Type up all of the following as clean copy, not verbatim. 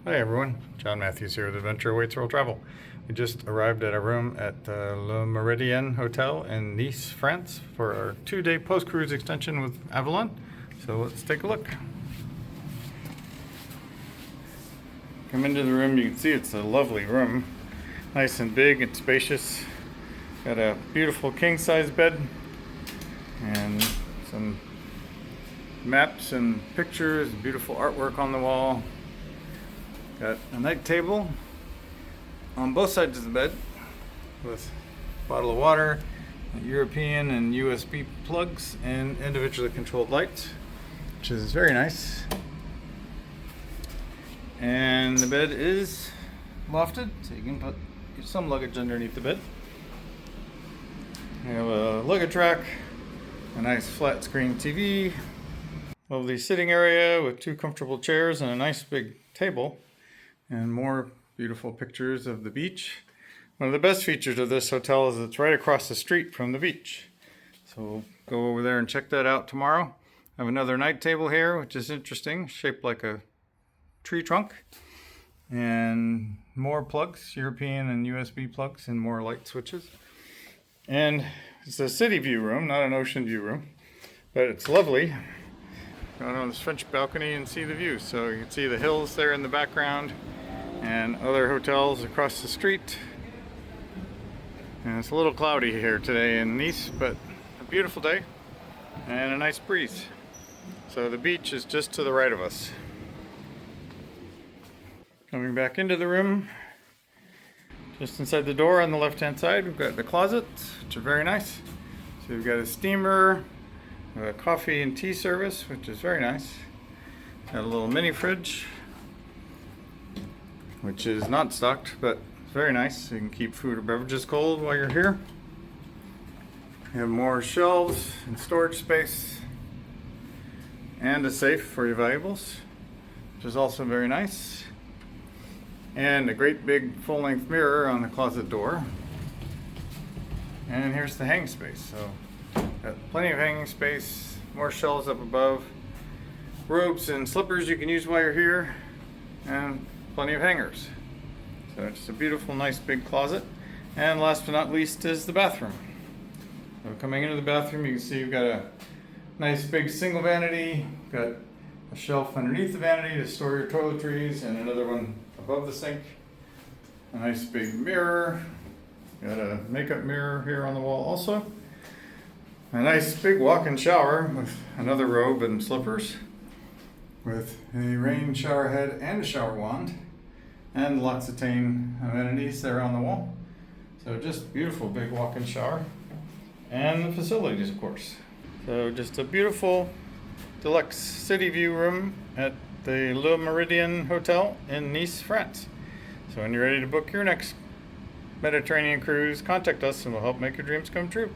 Hi everyone, John Matthews here with Adventure Awaits World Travel. We just arrived at our room at the Méridien Hotel in Nice, France for our 2-day post-cruise extension with Avalon. So let's take a look. Come into the room, you can see it's a lovely room. Nice and big and spacious. Got a beautiful king-size bed and some maps and pictures, beautiful artwork on the wall. Got a night table on both sides of the bed with a bottle of water, European and USB plugs, and individually controlled lights, which is very nice. And the bed is lofted, so you can put some luggage underneath the bed. We have a luggage rack, a nice flat screen TV, lovely sitting area with 2 comfortable chairs and a nice big table. And more beautiful pictures of the beach. One of the best features of this hotel is it's right across the street from the beach. So we'll go over there and check that out tomorrow. I have another night table here, which is interesting, shaped like a tree trunk. And more plugs, European and USB plugs, and more light switches. And it's a city view room, not an ocean view room, but it's lovely. Go on this French balcony and see the view. So you can see the hills there in the background and other hotels across the street. And it's a little cloudy here today in Nice, but a beautiful day and a nice breeze. So the beach is just to the right of us. Coming back into the room, just inside the door on the left hand side, we've got the closets, which are very nice. So we've got a steamer, a coffee and tea service, which is very nice. Got a little mini fridge, which is not stocked, but it's very nice. You can keep food or beverages cold while you're here. You have more shelves and storage space, and a safe for your valuables, which is also very nice. And a great big full-length mirror on the closet door. And here's the hang space. So got plenty of hanging space, more shelves up above, robes and slippers you can use while you're here, and plenty of hangers. So it's a beautiful, nice big closet. And last but not least is the bathroom. So coming into the bathroom, you can see you've got a nice big single vanity, got a shelf underneath the vanity to store your toiletries, and another one above the sink. A nice big mirror. Got a makeup mirror here on the wall also. A nice big walk-in shower with another robe and slippers, with a rain shower head and a shower wand, and L'Occitane amenities there on the wall. So just beautiful big walk-in shower, and the facilities, of course. So just a beautiful Deluxe City View Room at the Le Méridien Hotel in Nice, France. So when you're ready to book your next Mediterranean cruise, contact us and we'll help make your dreams come true.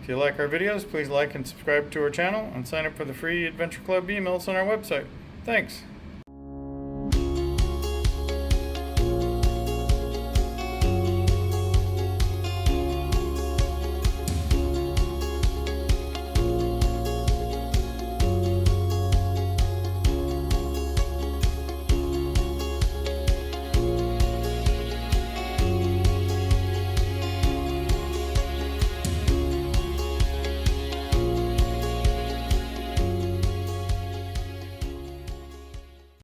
If you like our videos, please like and subscribe to our channel and sign up for the free Adventure Club emails on our website. Thanks.